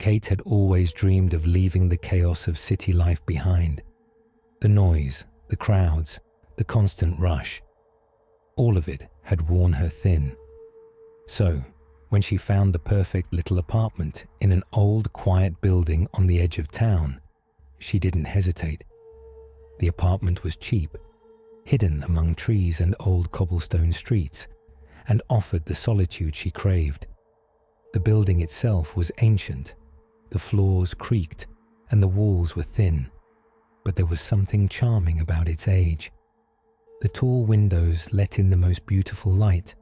Kate had always dreamed of leaving the chaos of city life behind. The noise, the crowds, the constant rush. All of it had worn her thin. So, when she found the perfect little apartment in an old, quiet building on the edge of town, she didn't hesitate. The apartment was cheap, hidden among trees and old cobblestone streets, and offered the solitude she craved. The building itself was ancient. The floors creaked and the walls were thin, but there was something charming about its age. The tall windows let in the most beautiful light,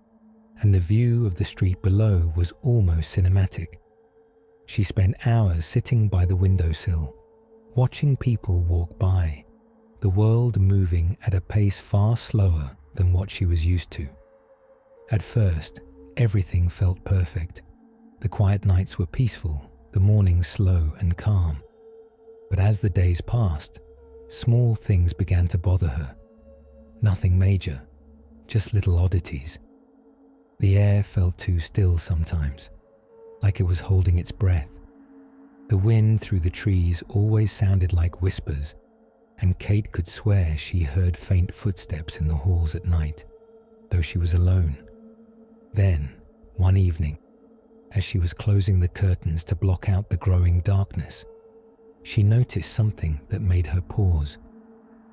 and the view of the street below was almost cinematic. She spent hours sitting by the windowsill, watching people walk by, the world moving at a pace far slower than what she was used to. At first, everything felt perfect. The quiet nights were peaceful, the mornings slow and calm. But as the days passed, small things began to bother her. Nothing major, just little oddities. The air felt too still sometimes, like it was holding its breath. The wind through the trees always sounded like whispers, and Kate could swear she heard faint footsteps in the halls at night, though she was alone. Then, one evening, as she was closing the curtains to block out the growing darkness, she noticed something that made her pause.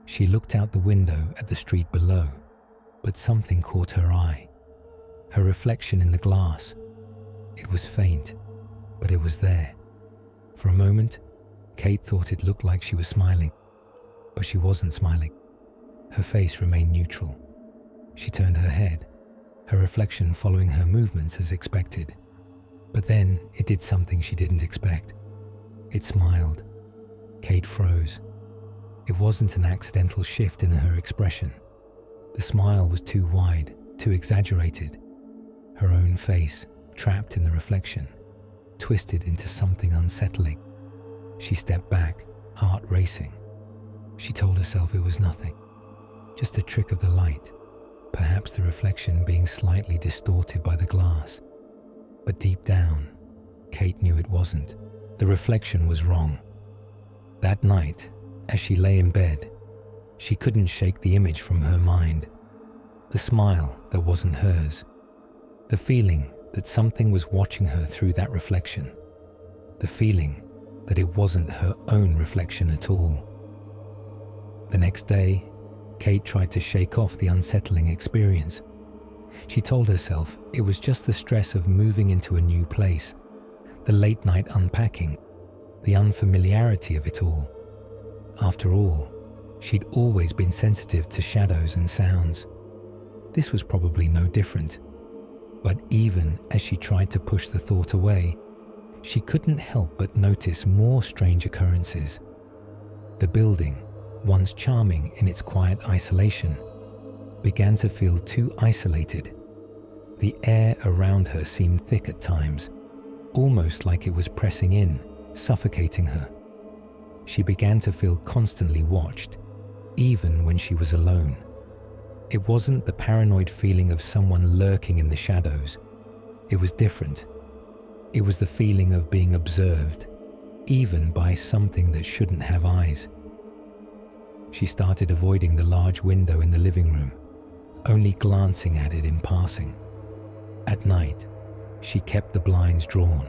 She looked out the window at the street below, but something caught her eye. Her reflection in the glass. It was faint, but it was there. For a moment, Kate thought it looked like she was smiling, but she wasn't smiling. Her face remained neutral. She turned her head, her reflection following her movements as expected. But then it did something she didn't expect. It smiled. Kate froze. It wasn't an accidental shift in her expression. The smile was too wide, too exaggerated. Her own face, trapped in the reflection, twisted into something unsettling. She stepped back, heart racing. She told herself it was nothing, just a trick of the light, perhaps the reflection being slightly distorted by the glass. But deep down, Kate knew it wasn't. The reflection was wrong. That night, as she lay in bed, she couldn't shake the image from her mind. The smile that wasn't hers. The feeling that something was watching her through that reflection. The feeling that it wasn't her own reflection at all. The next day, Kate tried to shake off the unsettling experience. She told herself it was just the stress of moving into a new place, the late-night unpacking, the unfamiliarity of it all. After all, she'd always been sensitive to shadows and sounds. This was probably no different. But even as she tried to push the thought away, she couldn't help but notice more strange occurrences. The building, once charming in its quiet isolation, began to feel too isolated. The air around her seemed thick at times, almost like it was pressing in, suffocating her. She began to feel constantly watched, even when she was alone. It wasn't the paranoid feeling of someone lurking in the shadows. It was different. It was the feeling of being observed, even by something that shouldn't have eyes. She started avoiding the large window in the living room, only glancing at it in passing. At night, she kept the blinds drawn.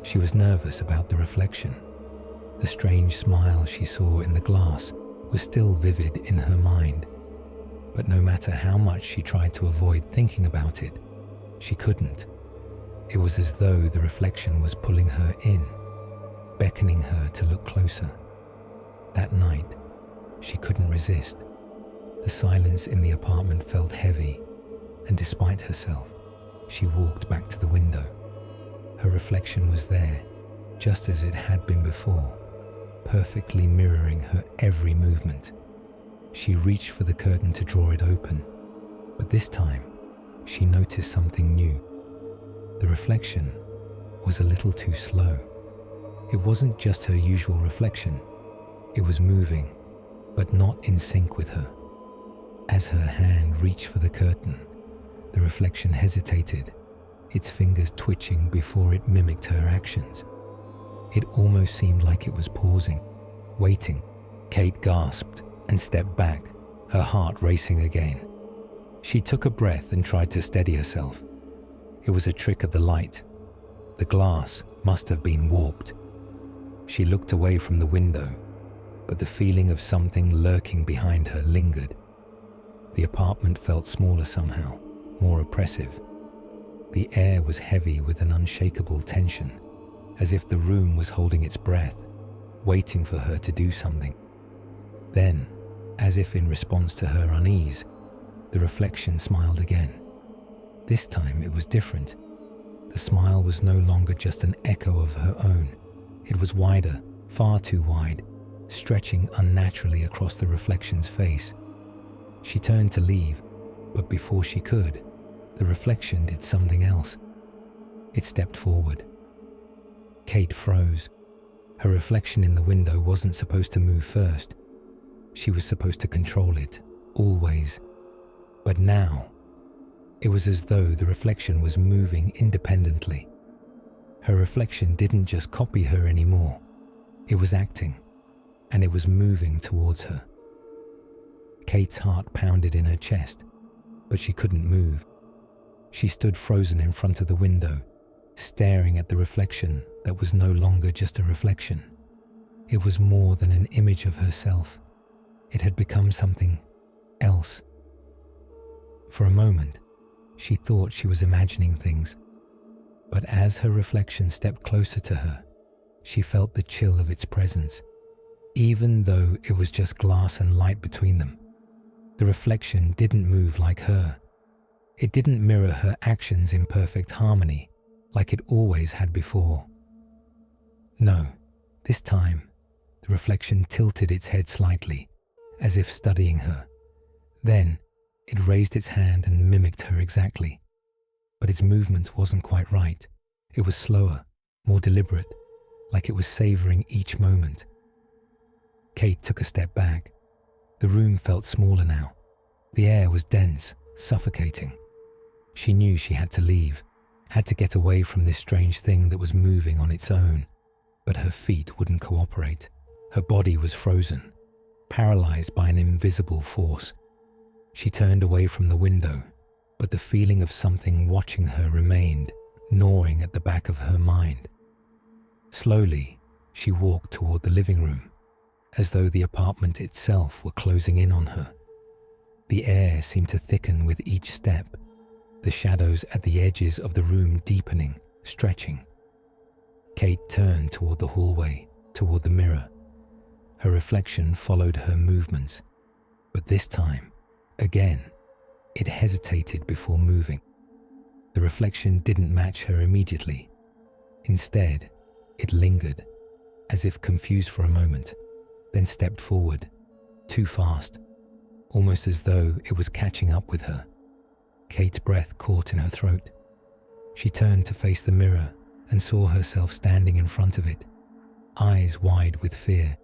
She was nervous about the reflection. The strange smile she saw in the glass was still vivid in her mind. But no matter how much she tried to avoid thinking about it, she couldn't. It was as though the reflection was pulling her in, beckoning her to look closer. That night, she couldn't resist. The silence in the apartment felt heavy, and despite herself, she walked back to the window. Her reflection was there, just as it had been before, perfectly mirroring her every movement. She reached for the curtain to draw it open, but this time, she noticed something new. The reflection was a little too slow. It wasn't just her usual reflection. It was moving, but not in sync with her. As her hand reached for the curtain, the reflection hesitated, its fingers twitching before it mimicked her actions. It almost seemed like it was pausing, waiting. Kate gasped and stepped back, her heart racing again. She took a breath and tried to steady herself. It was a trick of the light. The glass must have been warped. She looked away from the window, but the feeling of something lurking behind her lingered. The apartment felt smaller somehow, more oppressive. The air was heavy with an unshakable tension, as if the room was holding its breath, waiting for her to do something. Then, as if in response to her unease, the reflection smiled again. This time it was different. The smile was no longer just an echo of her own. It was wider, far too wide, stretching unnaturally across the reflection's face. She turned to leave, but before she could, the reflection did something else. It stepped forward. Kate froze. Her reflection in the window wasn't supposed to move first. She was supposed to control it, always. But now, it was as though the reflection was moving independently. Her reflection didn't just copy her anymore. It was acting, and it was moving towards her. Kate's heart pounded in her chest, but she couldn't move. She stood frozen in front of the window, staring at the reflection that was no longer just a reflection. It was more than an image of herself. It had become something else. For a moment, she thought she was imagining things, but as her reflection stepped closer to her, she felt the chill of its presence. Even though it was just glass and light between them, the reflection didn't move like her. It didn't mirror her actions in perfect harmony like it always had before. No, this time, the reflection tilted its head slightly, as if studying her. Then, it raised its hand and mimicked her exactly. But its movement wasn't quite right. It was slower, more deliberate, like it was savoring each moment. Kate took a step back. The room felt smaller now. The air was dense, suffocating. She knew she had to leave, had to get away from this strange thing that was moving on its own. But her feet wouldn't cooperate. Her body was frozen, paralyzed by an invisible force. She turned away from the window, but the feeling of something watching her remained, gnawing at the back of her mind. Slowly, she walked toward the living room, as though the apartment itself were closing in on her. The air seemed to thicken with each step, the shadows at the edges of the room deepening, stretching. Kate turned toward the hallway, toward the mirror. Her reflection followed her movements, but this time, again, it hesitated before moving. The reflection didn't match her immediately. Instead, it lingered, as if confused for a moment, then stepped forward, too fast, almost as though it was catching up with her. Kate's breath caught in her throat. She turned to face the mirror and saw herself standing in front of it, eyes wide with fear.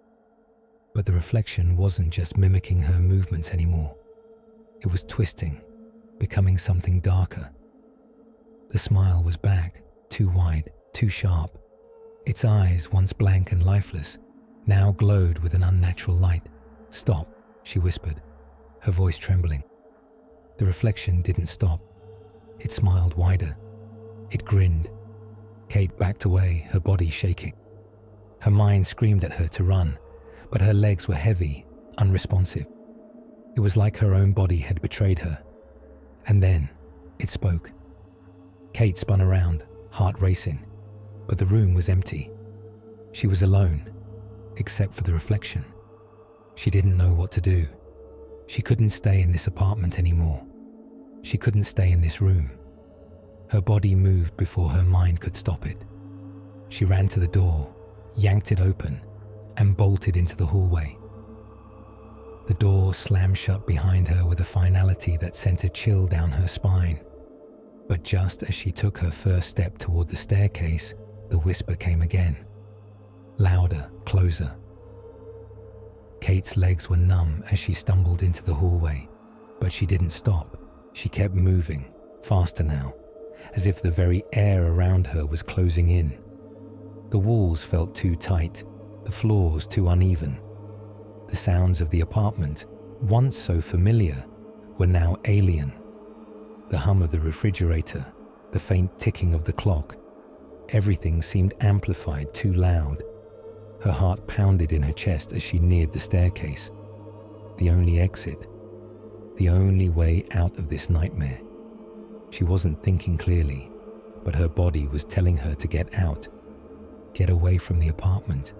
But the reflection wasn't just mimicking her movements anymore. It was twisting, becoming something darker. The smile was back, too wide, too sharp. Its eyes, once blank and lifeless, now glowed with an unnatural light. "Stop," she whispered, her voice trembling. The reflection didn't stop. It smiled wider. It grinned. Kate backed away, her body shaking. Her mind screamed at her to run, but her legs were heavy, unresponsive. It was like her own body had betrayed her. And then, it spoke. Kate spun around, heart racing, but the room was empty. She was alone, except for the reflection. She didn't know what to do. She couldn't stay in this apartment anymore. She couldn't stay in this room. Her body moved before her mind could stop it. She ran to the door, yanked it open, and bolted into the hallway. The door slammed shut behind her with a finality that sent a chill down her spine. But just as she took her first step toward the staircase, the whisper came again. Louder, closer. Kate's legs were numb as she stumbled into the hallway, but she didn't stop. She kept moving, faster now, as if the very air around her was closing in. The walls felt too tight, the floors too uneven. The sounds of the apartment, once so familiar, were now alien. The hum of the refrigerator, the faint ticking of the clock, everything seemed amplified too loud. Her heart pounded in her chest as she neared the staircase. The only exit, the only way out of this nightmare. She wasn't thinking clearly, but her body was telling her to get out, get away from the apartment,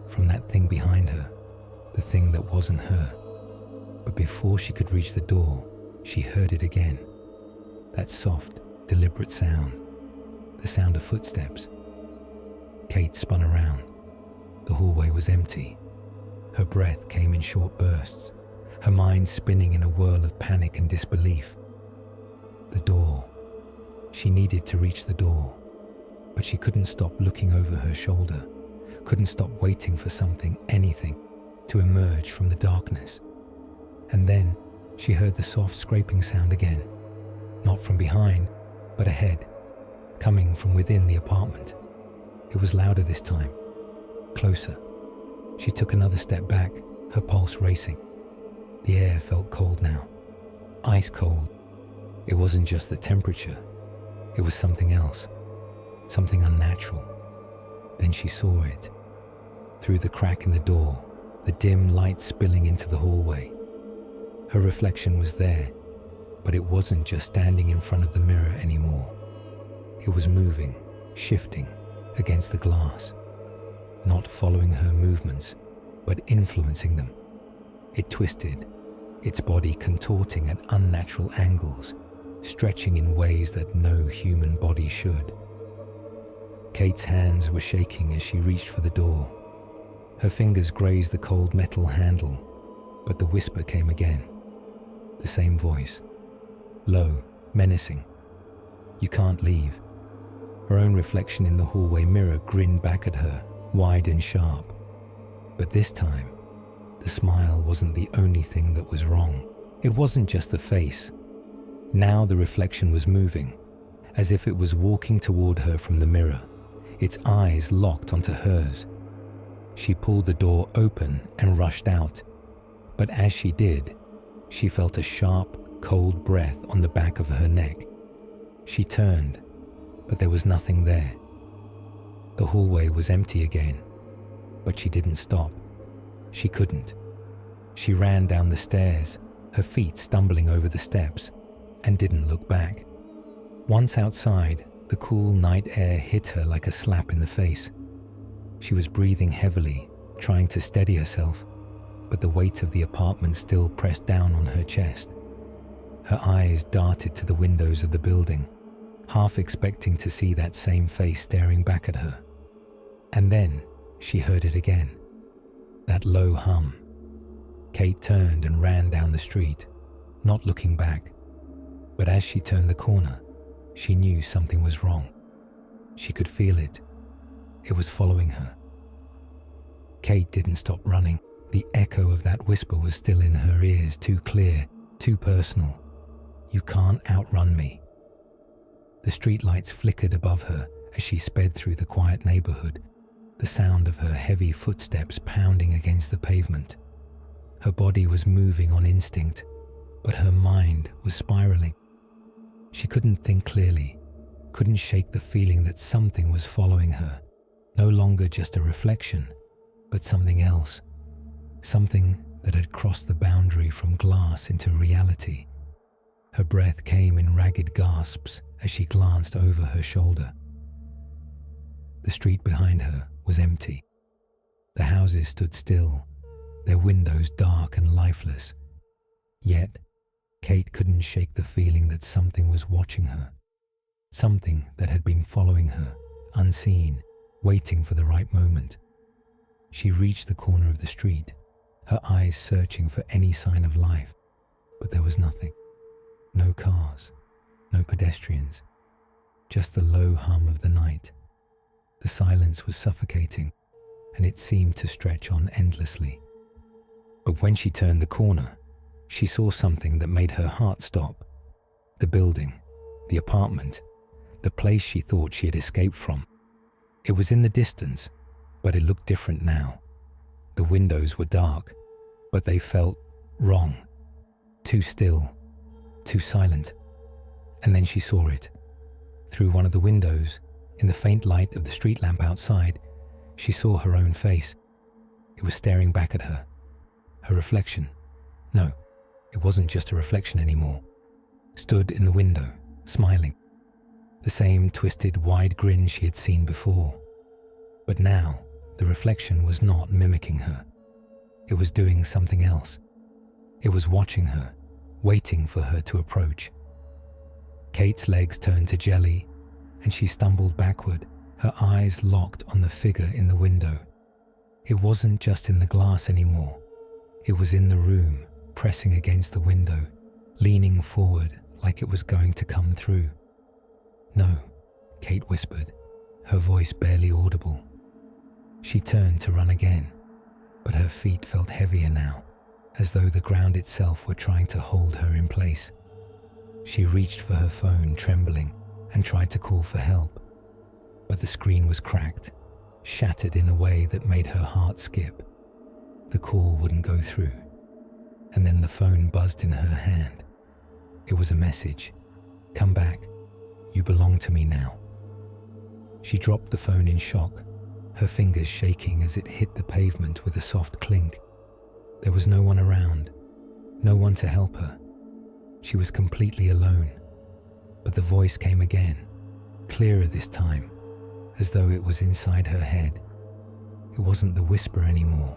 from that thing behind her, the thing that wasn't her. But before she could reach the door, she heard it again. That soft, deliberate sound, the sound of footsteps. Kate spun around. The hallway was empty. Her breath came in short bursts, her mind spinning in a whirl of panic and disbelief. The door. She needed to reach the door, but she couldn't stop looking over her shoulder, couldn't stop waiting for something, anything, to emerge from the darkness. And then she heard the soft scraping sound again, not from behind, but ahead, coming from within the apartment. It was louder this time, closer. She took another step back, her pulse racing. The air felt cold now, ice cold. It wasn't just the temperature, it was something else, something unnatural. Then she saw it. Through the crack in the door, the dim light spilling into the hallway. Her reflection was there, but it wasn't just standing in front of the mirror anymore. It was moving, shifting against the glass, not following her movements, but influencing them. It twisted, its body contorting at unnatural angles, stretching in ways that no human body should. Kate's hands were shaking as she reached for the door. Her fingers grazed the cold metal handle, but the whisper came again. The same voice, low, menacing. "You can't leave." Her own reflection in the hallway mirror grinned back at her, wide and sharp. But this time, the smile wasn't the only thing that was wrong. It wasn't just the face. Now the reflection was moving, as if it was walking toward her from the mirror, its eyes locked onto hers. She pulled the door open and rushed out, but as she did, she felt a sharp, cold breath on the back of her neck. She turned, but there was nothing there. The hallway was empty again, but she didn't stop. She couldn't. She ran down the stairs, her feet stumbling over the steps, and didn't look back. Once outside, the cool night air hit her like a slap in the face. She was breathing heavily, trying to steady herself, but the weight of the apartment still pressed down on her chest. Her eyes darted to the windows of the building, half expecting to see that same face staring back at her. And then she heard it again, that low hum. Kate turned and ran down the street, not looking back. But as she turned the corner, she knew something was wrong. She could feel it. It was following her. Kate didn't stop running. The echo of that whisper was still in her ears, too clear, too personal. "You can't outrun me." The streetlights flickered above her as she sped through the quiet neighborhood, the sound of her heavy footsteps pounding against the pavement. Her body was moving on instinct, but her mind was spiraling. She couldn't think clearly, couldn't shake the feeling that something was following her, no longer just a reflection, but something else, something that had crossed the boundary from glass into reality. Her breath came in ragged gasps as she glanced over her shoulder. The street behind her was empty. The houses stood still, their windows dark and lifeless. Yet, Kate couldn't shake the feeling that something was watching her, something that had been following her, unseen, waiting for the right moment. She reached the corner of the street, her eyes searching for any sign of life, but there was nothing. No cars, no pedestrians, just the low hum of the night. The silence was suffocating, and it seemed to stretch on endlessly. But when she turned the corner, she saw something that made her heart stop. The building, the apartment, the place she thought she had escaped from. It was in the distance, but it looked different now. The windows were dark, but they felt wrong. Too still, too silent. And then she saw it. Through one of the windows, in the faint light of the street lamp outside, she saw her own face. It was staring back at her. Her reflection. No, it wasn't just a reflection anymore. Stood in the window, smiling. The same twisted, wide grin she had seen before. But now, the reflection was not mimicking her. It was doing something else. It was watching her, waiting for her to approach. Kate's legs turned to jelly, and she stumbled backward, her eyes locked on the figure in the window. It wasn't just in the glass anymore. It was in the room, pressing against the window, leaning forward like it was going to come through. "No," Kate whispered, her voice barely audible. She turned to run again, but her feet felt heavier now, as though the ground itself were trying to hold her in place. She reached for her phone, trembling, and tried to call for help. But the screen was cracked, shattered in a way that made her heart skip. The call wouldn't go through, and then the phone buzzed in her hand. It was a message. "Come back. You belong to me now." She dropped the phone in shock, her fingers shaking as it hit the pavement with a soft clink. There was no one around, no one to help her. She was completely alone. But the voice came again, clearer this time, as though it was inside her head. It wasn't the whisper anymore.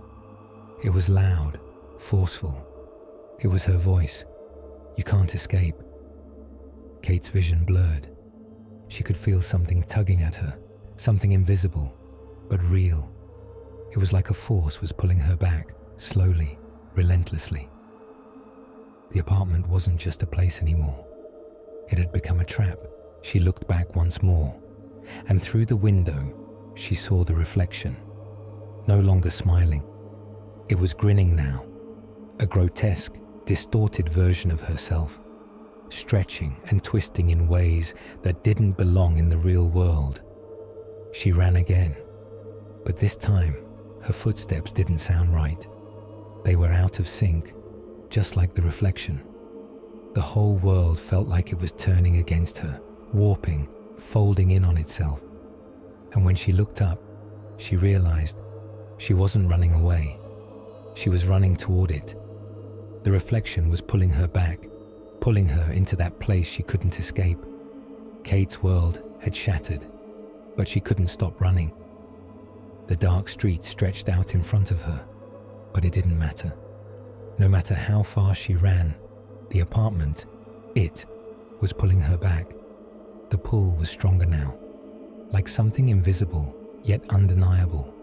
It was loud, forceful. It was her voice. "You can't escape." Kate's vision blurred. She could feel something tugging at her, something invisible, but real. It was like a force was pulling her back, slowly, relentlessly. The apartment wasn't just a place anymore. It had become a trap. She looked back once more, and through the window, she saw the reflection. No longer smiling. It was grinning now, a grotesque, distorted version of herself, stretching and twisting in ways that didn't belong in the real world. She ran again, but this time, her footsteps didn't sound right. They were out of sync, just like the reflection. The whole world felt like it was turning against her, warping, folding in on itself. And when she looked up, she realized she wasn't running away. She was running toward it. The reflection was pulling her back, pulling her into that place she couldn't escape. Kate's world had shattered, but she couldn't stop running. The dark street stretched out in front of her, but it didn't matter. No matter how fast she ran, the apartment, it, was pulling her back. The pull was stronger now, like something invisible, yet undeniable,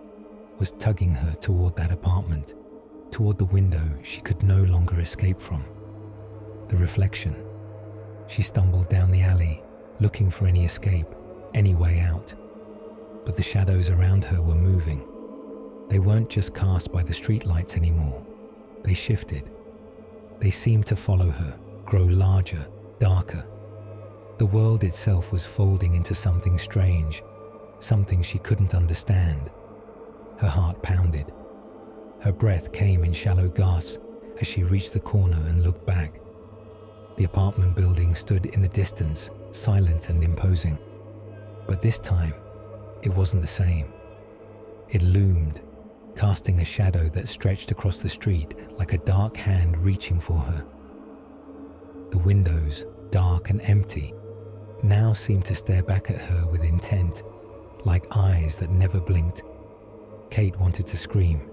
was tugging her toward that apartment, toward the window she could no longer escape from. The reflection. She stumbled down the alley, looking for any escape, any way out. But the shadows around her were moving. They weren't just cast by the streetlights anymore. They shifted. They seemed to follow her, grow larger, darker. The world itself was folding into something strange, something she couldn't understand. Her heart pounded. Her breath came in shallow gasps as she reached the corner and looked back. The apartment building stood in the distance, silent and imposing. But this time, it wasn't the same. It loomed, casting a shadow that stretched across the street like a dark hand reaching for her. The windows, dark and empty, now seemed to stare back at her with intent, like eyes that never blinked. Kate wanted to scream.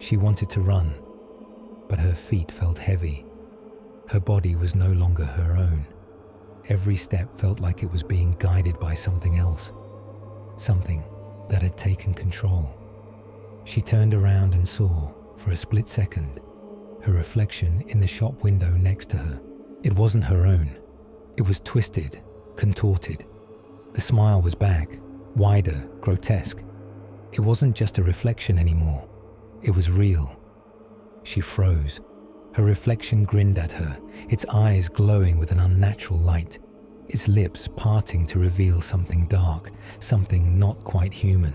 She wanted to run, but her feet felt heavy. Her body was no longer her own. Every step felt like it was being guided by something else, something that had taken control. She turned around and saw, for a split second, her reflection in the shop window next to her. It wasn't her own. It was twisted, contorted. The smile was back, wider, grotesque. It wasn't just a reflection anymore. It was real. She froze. Her reflection grinned at her, its eyes glowing with an unnatural light. its lips parting to reveal something dark, something not quite human.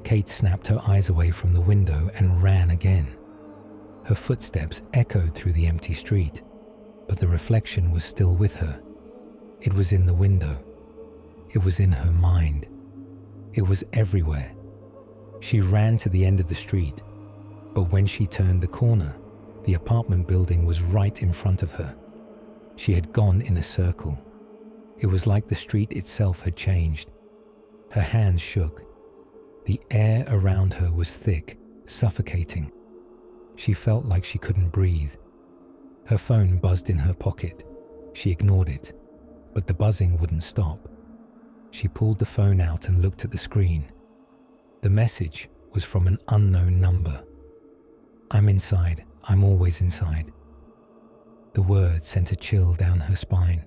Kate snapped her eyes away from the window and ran again. Her footsteps echoed through the empty street, but the reflection was still with her. It was in the window. It was in her mind. It was everywhere. She ran to the end of the street, but when she turned the corner, the apartment building was right in front of her. She had gone in a circle. It was like the street itself had changed. Her hands shook. The air around her was thick, suffocating. She felt like she couldn't breathe. Her phone buzzed in her pocket. She ignored it, but the buzzing wouldn't stop. She pulled the phone out and looked at the screen. The message was from an unknown number. "I'm inside. I'm always inside." The word sent a chill down her spine.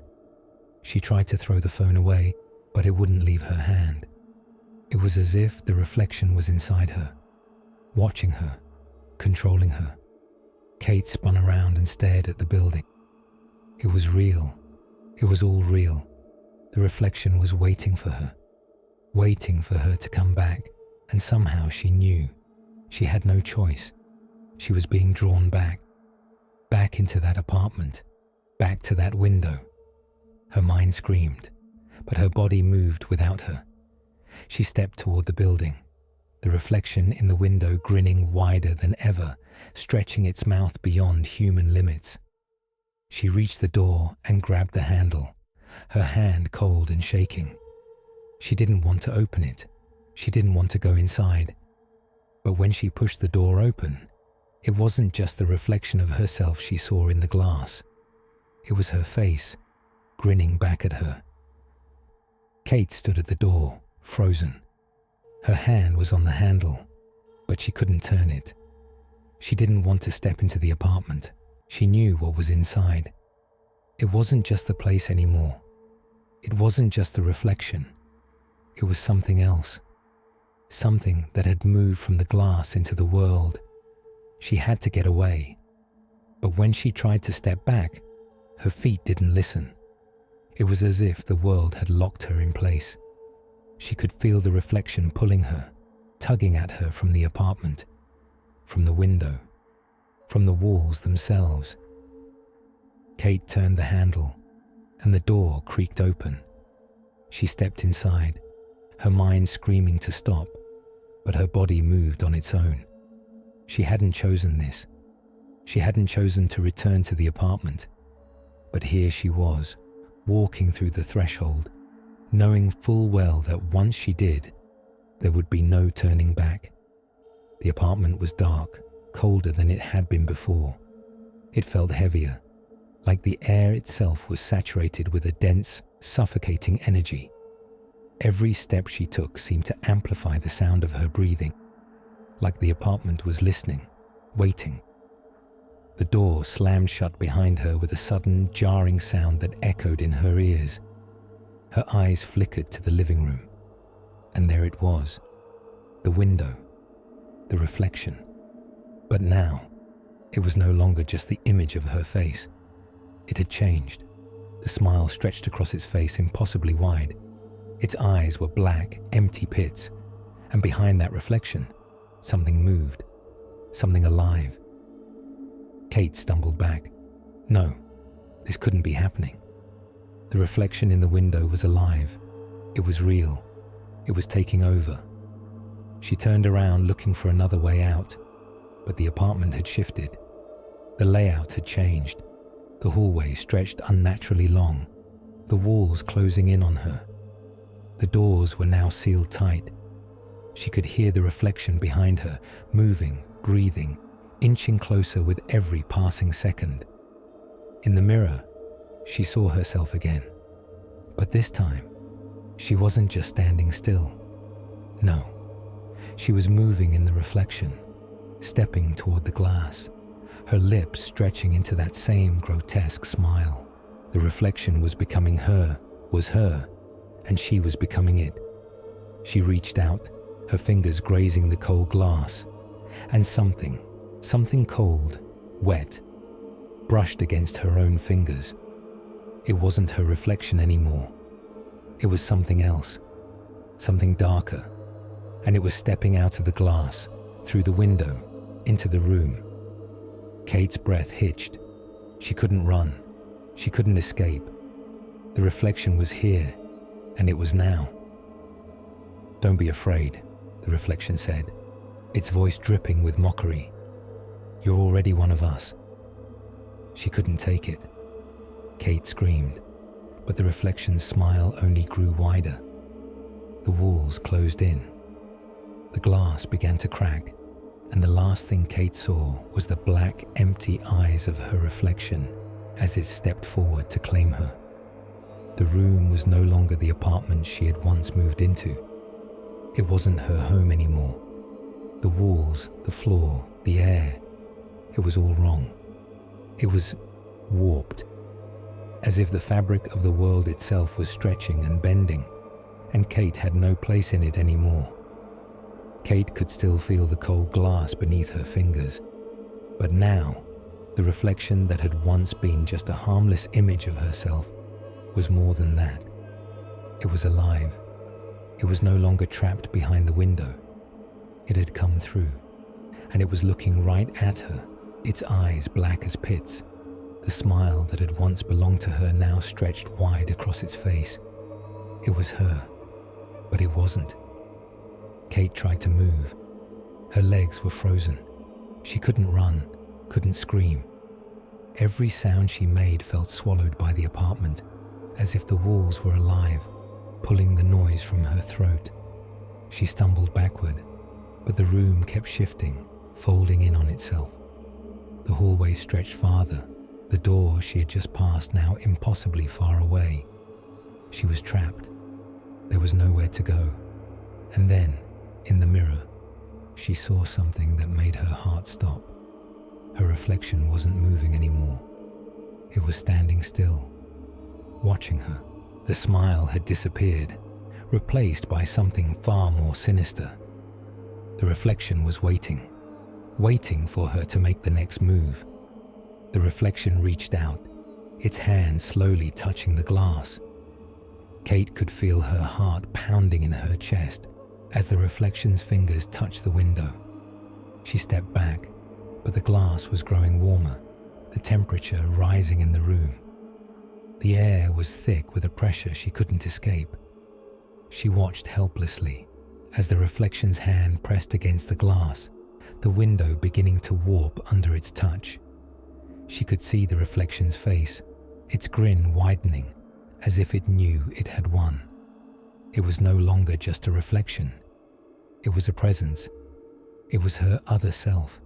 She tried to throw the phone away, but it wouldn't leave her hand. It was as if the reflection was inside her, watching her, controlling her. Kate spun around and stared at the building. It was real. It was all real. The reflection was waiting for her to come back, and somehow she knew. She had no choice. She was being drawn back into that apartment, back to that window. Her mind screamed, but her body moved without her. She stepped toward the building, the reflection in the window grinning wider than ever, stretching its mouth beyond human limits. She reached the door and grabbed the handle, her hand cold and shaking. She didn't want to open it. She didn't want to go inside. But when she pushed the door open, it wasn't just the reflection of herself she saw in the glass. It was her face, grinning back at her. Kate stood at the door, frozen. Her hand was on the handle, but she couldn't turn it. She didn't want to step into the apartment. She knew what was inside. It wasn't just the place anymore. It wasn't just the reflection. It was something else. Something that had moved from the glass into the world. She had to get away. But when she tried to step back, her feet didn't listen. It was as if the world had locked her in place. She could feel the reflection pulling her, tugging at her from the apartment, from the window, from the walls themselves. Kate turned the handle, and the door creaked open. She stepped inside, her mind screaming to stop, but her body moved on its own. She hadn't chosen this. She hadn't chosen to return to the apartment. But here she was, walking through the threshold, knowing full well that once she did, there would be no turning back. The apartment was dark, colder than it had been before. It felt heavier, like the air itself was saturated with a dense, suffocating energy. Every step she took seemed to amplify the sound of her breathing, like the apartment was listening, waiting. The door slammed shut behind her with a sudden, jarring sound that echoed in her ears. Her eyes flickered to the living room, and there it was, the window, the reflection. But now, it was no longer just the image of her face. It had changed. The smile stretched across its face impossibly wide. Its eyes were black, empty pits, and behind that reflection, something moved, something alive. Kate stumbled back. No, this couldn't be happening. The reflection in the window was alive. It was real. It was taking over. She turned around looking for another way out, but the apartment had shifted. The layout had changed. The hallway stretched unnaturally long, the walls closing in on her. The doors were now sealed tight. She could hear the reflection behind her, moving, breathing, inching closer with every passing second. In the mirror, she saw herself again. But this time, she wasn't just standing still. No, she was moving in the reflection, stepping toward the glass, her lips stretching into that same grotesque smile. The reflection was becoming her, was her, and she was becoming it. She reached out, her fingers grazing the cold glass, and something cold, wet, brushed against her own fingers. It wasn't her reflection anymore. It was something else, something darker, and it was stepping out of the glass, through the window, into the room. Kate's breath hitched. She couldn't run. She couldn't escape. The reflection was here, and it was now. "Don't be afraid," the reflection said, its voice dripping with mockery. "You're already one of us." She couldn't take it. Kate screamed, but the reflection's smile only grew wider. The walls closed in. The glass began to crack, and the last thing Kate saw was the black, empty eyes of her reflection as it stepped forward to claim her. The room was no longer the apartment she had once moved into. It wasn't her home anymore. The walls, the floor, the air, it was all wrong. It was warped, as if the fabric of the world itself was stretching and bending, and Kate had no place in it anymore. Kate could still feel the cold glass beneath her fingers, but now, the reflection that had once been just a harmless image of herself was more than that. It was alive. It was no longer trapped behind the window. It had come through, and it was looking right at her, its eyes black as pits. The smile that had once belonged to her now stretched wide across its face. It was her, but it wasn't. Kate tried to move. Her legs were frozen. She couldn't run, couldn't scream. Every sound she made felt swallowed by the apartment, as if the walls were alive, pulling the noise from her throat. She stumbled backward, but the room kept shifting, folding in on itself. The hallway stretched farther, the door she had just passed now impossibly far away. She was trapped. There was nowhere to go. And then, in the mirror, she saw something that made her heart stop. Her reflection wasn't moving anymore. It was standing still, watching her. The smile had disappeared, replaced by something far more sinister. The reflection was waiting for her to make the next move. The reflection reached out, its hand slowly touching the glass. Kate could feel her heart pounding in her chest as the reflection's fingers touched the window. She stepped back, but the glass was growing warmer, the temperature rising in the room. The air was thick with a pressure she couldn't escape. She watched helplessly as the reflection's hand pressed against the glass, the window beginning to warp under its touch. She could see the reflection's face, its grin widening, as if it knew it had won. It was no longer just a reflection. It was a presence. It was her other self,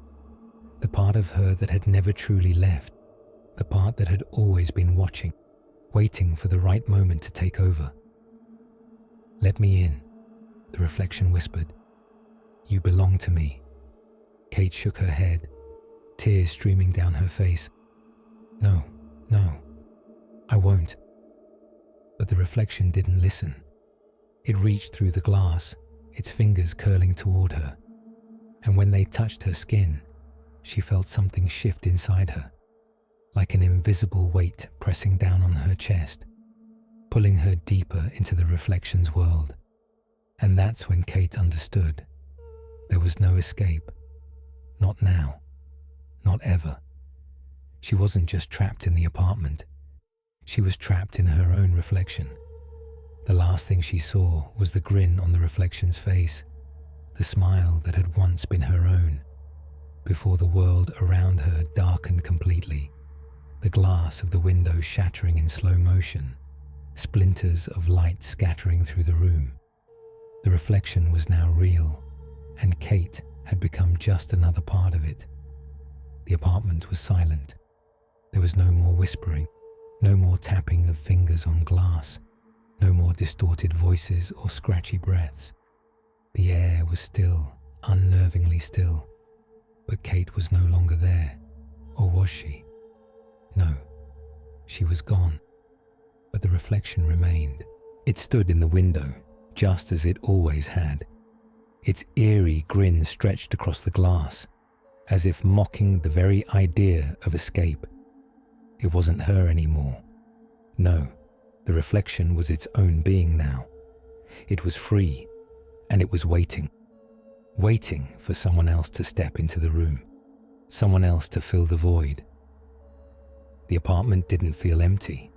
the part of her that had never truly left, the part that had always been watching, waiting for the right moment to take over. "Let me in," the reflection whispered. "You belong to me." Kate shook her head, tears streaming down her face. No, I won't." But the reflection didn't listen. It reached through the glass, its fingers curling toward her, and when they touched her skin, she felt something shift inside her, like an invisible weight pressing down on her chest, pulling her deeper into the reflection's world. And that's when Kate understood. There was no escape. Not now. Not ever. She wasn't just trapped in the apartment. She was trapped in her own reflection. The last thing she saw was the grin on the reflection's face, the smile that had once been her own, before the world around her darkened completely, the glass of the window shattering in slow motion, splinters of light scattering through the room. The reflection was now real, and Kate had become just another part of it. The apartment was silent. There was no more whispering, no more tapping of fingers on glass, no more distorted voices or scratchy breaths. The air was still, unnervingly still, but Kate was no longer there, or was she? No, she was gone, but the reflection remained. It stood in the window, just as it always had. Its eerie grin stretched across the glass, as if mocking the very idea of escape. It wasn't her anymore. No, the reflection was its own being now. It was free, and it was waiting for someone else to step into the room, someone else to fill the void. The apartment didn't feel empty.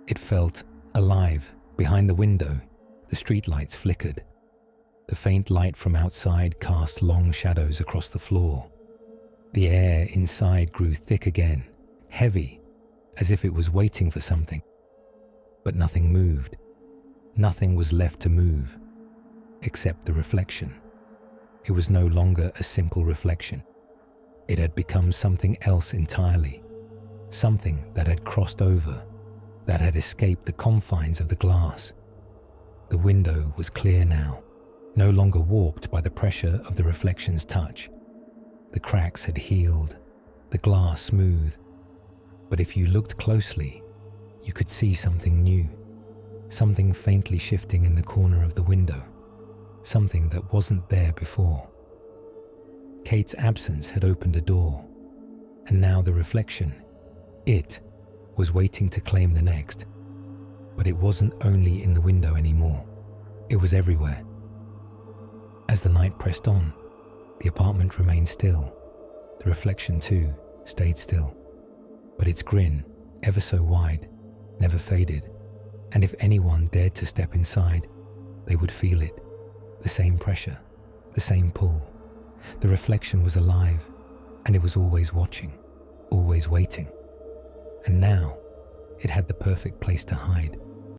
It felt alive. Behind the window, the streetlights flickered. The faint light from outside cast long shadows across the floor. The air inside grew thick again, heavy, as if it was waiting for something. But nothing moved. Nothing was left to move, except the reflection. It was no longer a simple reflection. It had become something else entirely, something that had crossed over, that had escaped the confines of the glass. The window was clear now, no longer warped by the pressure of the reflection's touch. The cracks had healed, the glass smooth. But if you looked closely, you could see something new, something faintly shifting in the corner of the window, something that wasn't there before. Kate's absence had opened a door, and now the reflection, it, was waiting to claim the next. But it wasn't only in the window anymore. It was everywhere. As the night pressed on, the apartment remained still. The reflection, too, stayed still. But its grin, ever so wide, never faded. And if anyone dared to step inside, they would feel it. The same pressure, the same pull. The reflection was alive, and it was always watching, always waiting. And now, it had the perfect place to hide.